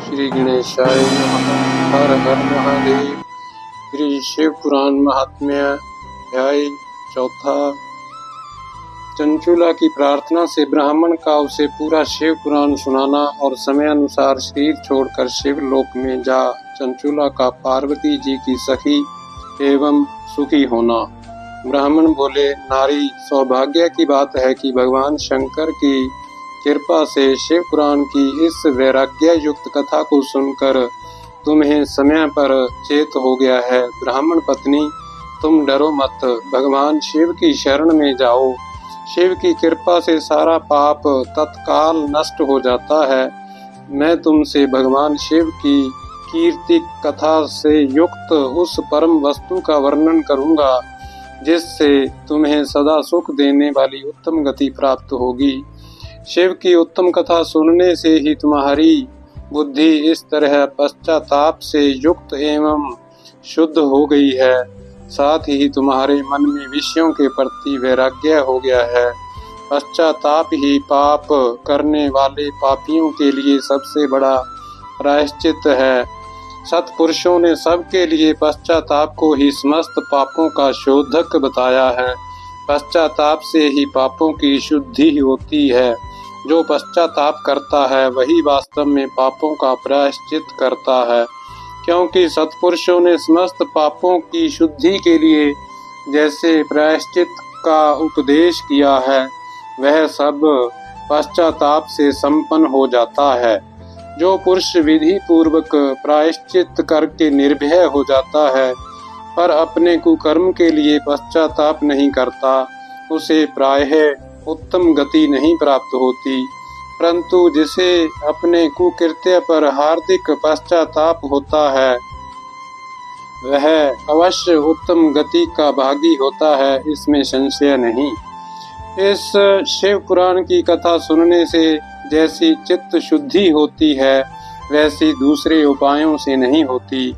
श्री गणेशाय नमः। हर हर महादेव। श्री शिव पुराण महात्म्य अध्याय चौथा। चंचूला की प्रार्थना से ब्राह्मण का उसे पूरा शिव पुराण सुनाना और समय अनुसार शरीर छोड़कर शिव लोक में जा चंचूला का पार्वती जी की सखी एवं सुखी होना। ब्राह्मण बोले, नारी, सौभाग्य की बात है कि भगवान शंकर की कृपा से शिव पुराण की इस वैराग्य युक्त कथा को सुनकर तुम्हें समय पर चेत हो गया है। ब्राह्मण पत्नी, तुम डरो मत, भगवान शिव की शरण में जाओ। शिव की कृपा से सारा पाप तत्काल नष्ट हो जाता है। मैं तुमसे भगवान शिव की कीर्ति कथा से युक्त उस परम वस्तु का वर्णन करूंगा जिससे तुम्हें सदा सुख देने वाली उत्तम गति प्राप्त होगी। शिव की उत्तम कथा सुनने से ही तुम्हारी बुद्धि इस तरह पश्चाताप से युक्त एवं शुद्ध हो गई है। साथ ही तुम्हारे मन में विषयों के प्रति वैराग्य हो गया है। पश्चाताप ही पाप करने वाले पापियों के लिए सबसे बड़ा प्रायश्चित है। सत्पुरुषों ने सबके लिए पश्चाताप को ही समस्त पापों का शोधक बताया है। पश्चाताप से ही पापों की शुद्धि होती है। जो पश्चाताप करता है वही वास्तव में पापों का प्रायश्चित करता है, क्योंकि सत्पुरुषों ने समस्त पापों की शुद्धि के लिए जैसे प्रायश्चित का उपदेश किया है वह सब पश्चाताप से संपन्न हो जाता है। जो पुरुष विधि पूर्वक प्रायश्चित करके निर्भय हो जाता है पर अपने कुकर्म के लिए पश्चाताप नहीं करता, उसे प्रायः उत्तम गति नहीं प्राप्त होती। परंतु जिसे अपने कुकृत्य पर हार्दिक पश्चाताप होता है वह अवश्य उत्तम गति का भागी होता है, इसमें संशय नहीं। इस शिव पुराण की कथा सुनने से जैसी चित्त शुद्धि होती है वैसी दूसरे उपायों से नहीं होती।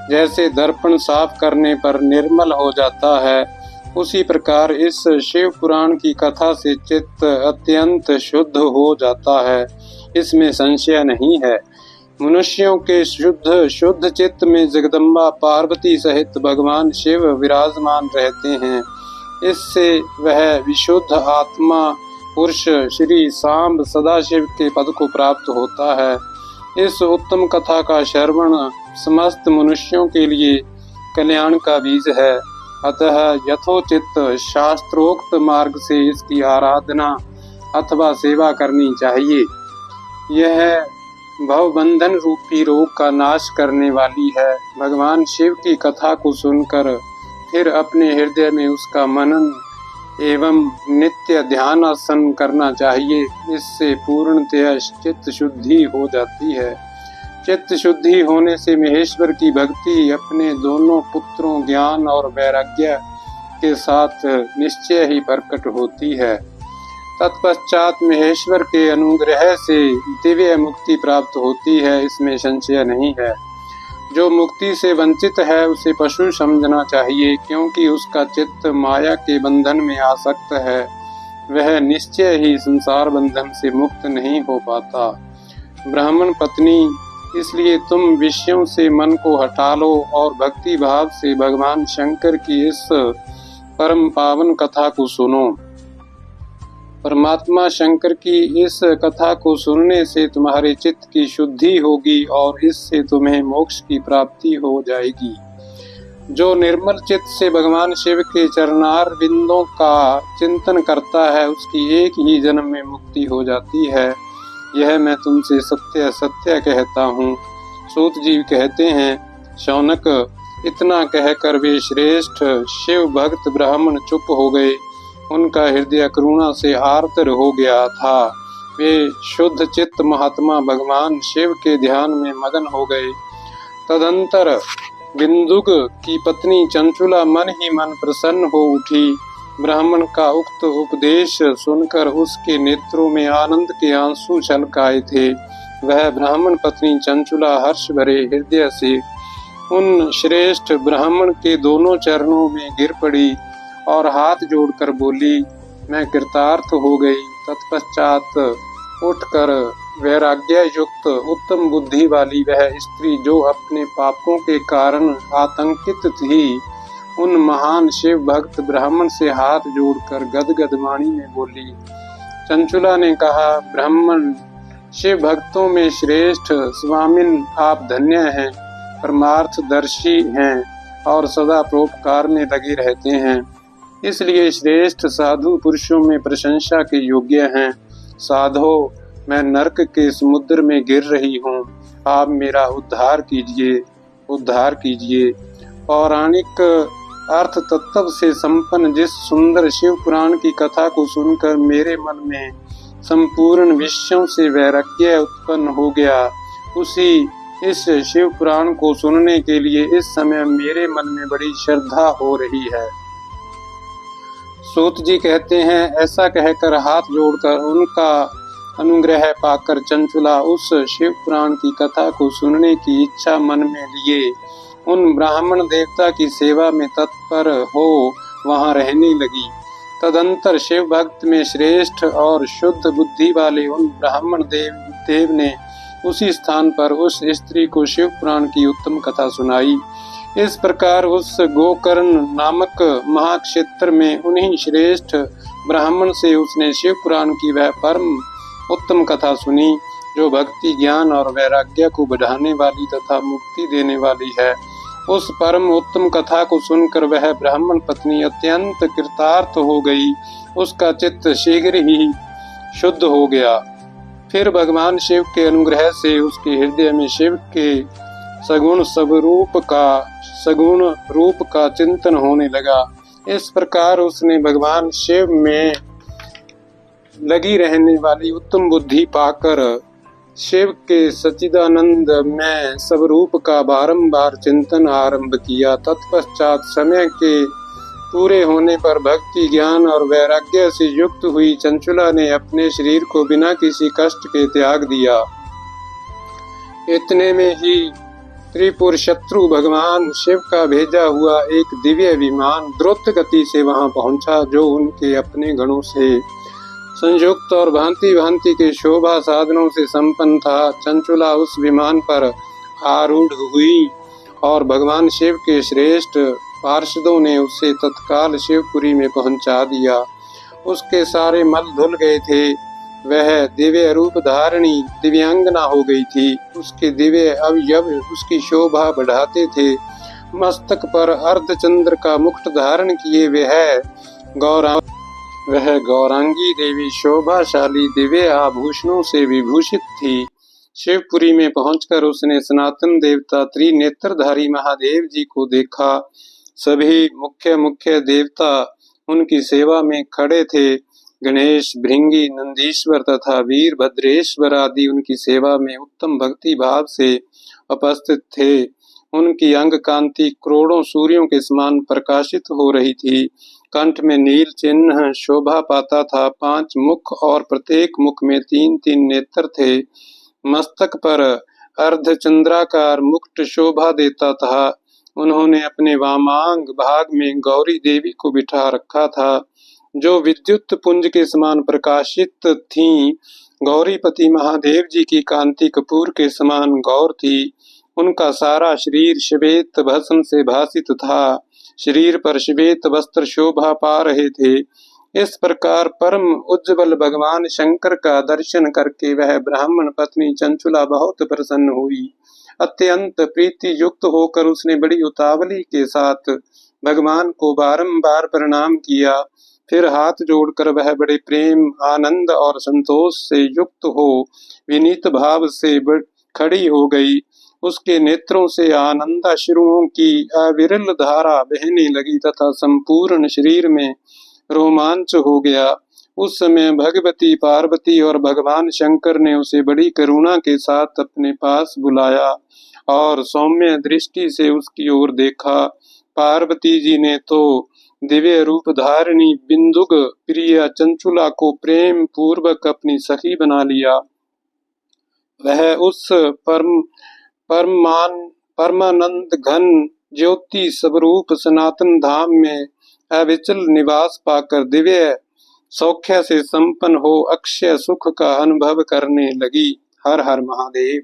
जैसे दर्पण साफ करने पर निर्मल हो जाता है, उसी प्रकार इस शिव पुराण की कथा से चित्त अत्यंत शुद्ध हो जाता है, इसमें संशय नहीं है। मनुष्यों के शुद्ध चित्त में जगदम्बा पार्वती सहित भगवान शिव विराजमान रहते हैं। इससे वह विशुद्ध आत्मा पुरुष श्री सांब सदाशिव के पद को प्राप्त होता है। इस उत्तम कथा का श्रवण समस्त मनुष्यों के लिए कल्याण का बीज है। अतः यथोचित शास्त्रोक्त मार्ग से इसकी आराधना अथवा सेवा करनी चाहिए। यह भवबंधन रूपी रोग का नाश करने वाली है। भगवान शिव की कथा को सुनकर फिर अपने हृदय में उसका मनन एवं नित्य ध्यान आसन करना चाहिए। इससे पूर्णतया चित्त शुद्धि हो जाती है। चित्त शुद्धि होने से महेश्वर की भक्ति अपने दोनों पुत्रों ज्ञान और वैराग्य के साथ निश्चय ही प्रकट होती है। तत्पश्चात महेश्वर के अनुग्रह से दिव्य मुक्ति प्राप्त होती है, इसमें संशय नहीं है। जो मुक्ति से वंचित है उसे पशु समझना चाहिए, क्योंकि उसका चित्त माया के बंधन में आसक्त है। वह निश्चय ही संसार बंधन से मुक्त नहीं हो पाता। ब्राह्मण पत्नी, इसलिए तुम विषयों से मन को हटा लो और भक्ति भाव से भगवान शंकर की इस परम पावन कथा को सुनो। परमात्मा शंकर की इस कथा को सुनने से तुम्हारे चित्त की शुद्धि होगी और इससे तुम्हें मोक्ष की प्राप्ति हो जाएगी। जो निर्मल चित्त से भगवान शिव के चरणार बिंदों का चिंतन करता है उसकी एक ही जन्म में मुक्ति हो जाती है। यह मैं तुमसे सत्य सत्य कहता हूँ। सूत जी कहते हैं, शौनक, इतना कहकर वे श्रेष्ठ शिव भक्त ब्राह्मण चुप हो गए। उनका हृदय करुणा से आर्द्र हो गया था। वे शुद्ध चित्त महात्मा भगवान शिव के ध्यान में मगन हो गए। तदंतर बिंदुक की पत्नी चंचुला मन ही मन प्रसन्न हो उठी। ब्राह्मण का उक्त उपदेश सुनकर उसके नेत्रों में आनंद के आंसू छलक आए थे। वह ब्राह्मण पत्नी चंचुला हर्ष भरे हृदय से उन श्रेष्ठ ब्राह्मण के दोनों चरणों में गिर पड़ी और हाथ जोड़कर बोली, मैं कृतार्थ हो गई। तत्पश्चात उठकर वैराग्य युक्त उत्तम बुद्धि वाली वह स्त्री जो अपने पापों के कारण आतंकित थी, उन महान शिव भक्त ब्राह्मण से हाथ जोड़कर गदगद वाणी में बोली। चंचुला ने कहा, ब्राह्मण शिव भक्तों में श्रेष्ठ स्वामिन आप धन्य हैं, परमार्थदर्शी हैं और सदा परोपकार में लगे रहते हैं, इसलिए श्रेष्ठ साधु पुरुषों में प्रशंसा के योग्य हैं। साधो, मैं नरक के समुद्र में गिर रही हूँ, आप मेरा उद्धार कीजिए, उद्धार कीजिए। पौराणिक अर्थ तत्व से संपन्न जिस सुंदर शिव पुराण की कथा को सुनकर मेरे मन में संपूर्ण विषयों से वैराग्य उत्पन्न हो गया, उसी इस शिव पुराण को सुनने के लिए इस समय मेरे मन में बड़ी श्रद्धा हो रही है। सूत जी कहते हैं, ऐसा कहकर हाथ जोड़कर उनका अनुग्रह पाकर चंचुला उस शिव पुराण की कथा को सुनने की इच्छा मन में लिए उन ब्राह्मण देवता की सेवा में तत्पर हो वहां रहने लगी। तदंतर शिव भक्त में श्रेष्ठ और शुद्ध बुद्धि वाले उन ब्राह्मण देव ने उसी स्थान पर उस स्त्री को शिव पुराण की उत्तम कथा सुनाई। इस प्रकार उस गोकर्ण नामक महाक्षेत्र में उन्हीं श्रेष्ठ ब्राह्मण से उसने शिव पुराण की वह परम उत्तम कथा सुनी, जो भक्ति, ज्ञान और वैराग्य को बढ़ाने वाली तथा मुक्ति देने वाली है। उस परम उत्तम कथा को सुनकर वह ब्राह्मण पत्नी अत्यंत कृतार्थ हो गई। उसका चित्त शीघ्र ही शुद्ध हो गया। फिर भगवान शिव के अनुग्रह से उसके हृदय में शिव के सगुण रूप का चिंतन होने लगा। इस प्रकार उसने भगवान शिव में लगी रहने वाली उत्तम बुद्धि पाकर शिव के सच्चिदानंद में स्वरूप का बारंबार चिंतन आरंभ किया। तत्पश्चात समय के पूरे होने पर भक्ति, ज्ञान और वैराग्य से युक्त हुई चंचुला ने अपने शरीर को बिना किसी कष्ट के त्याग दिया। इतने में ही त्रिपुर शत्रु भगवान शिव का भेजा हुआ एक दिव्य विमान द्रुत गति से वहां पहुंचा, जो उनके अपने गणों से संयुक्त और भांति भांति के शोभा साधनों से संपन्न था। चंचुला उस विमान पर आरूढ़ हुई और भगवान शिव के श्रेष्ठ पार्षदों ने उसे तत्काल शिवपुरी में पहुंचा दिया। उसके सारे मल धुल गए थे। वह दिव्य रूप धारणी दिव्यांगना हो गई थी। उसके दिव्य अवयव उसकी शोभा बढ़ाते थे। मस्तक पर अर्धचंद्र का मुकुट धारण किए वह गौरांगी देवी शोभाशाली दिव्य आभूषणों से विभूषित थी। शिवपुरी में पहुंचकर उसने सनातन देवता त्रिनेत्रधारी महादेव जी को देखा। सभी मुख्य देवता उनकी सेवा में खड़े थे। गणेश, भृंगी, नंदीश्वर तथा वीरभद्रेश्वर आदि उनकी सेवा में उत्तम भक्ति भाव से उपस्थित थे। उनकी अंग कांति करोड़ों सूर्यों के समान प्रकाशित हो रही थी। कंठ में नील चिन्ह शोभा पाता था। 5 मुख और प्रत्येक मुख में 3-3 नेत्र थे। मस्तक पर अर्धचंद्राकार मुकुट शोभा देता था। उन्होंने अपने वामांग भाग में गौरी देवी को बिठा रखा था, जो विद्युत पुंज के समान प्रकाशित थीं। गौरीपति महादेव जी की कांति कपूर के समान गौर थी। उनका सारा शरीर श्वेत भस्म से भासित था। शरीर पर श्वेत वस्त्र शोभा पा रहे थे। इस प्रकार परम उज्ज्वल भगवान शंकर का दर्शन करके वह ब्राह्मण पत्नी चंचुला बहुत प्रसन्न हुई। अत्यंत प्रीति युक्त होकर उसने बड़ी उतावली के साथ भगवान को बारंबार प्रणाम किया। फिर हाथ जोड़कर वह बड़े प्रेम, आनंद और संतोष से युक्त हो विनीत भाव से खड़ी हो गई। उसके नेत्रों से आनंदाश्रुओं की अविरल धारा बहने लगी तथा संपूर्ण शरीर में रोमांच हो गया। उस समय भगवती पार्वती और भगवान शंकर ने उसे बड़ी करुणा के साथ अपने पास बुलाया और सौम्य दृष्टि से उसकी ओर देखा। पार्वती जी ने तो दिव्य रूप धारिणी बिंदुक प्रिय चंचुला को प्रेम पूर्वक अपनी सखी बना लिया। वह उस परमानंद घन ज्योति स्वरूप सनातन धाम में अविचल निवास पाकर दिव्य सौख्य से संपन्न हो अक्षय सुख का अनुभव करने लगी। हर हर महादेव।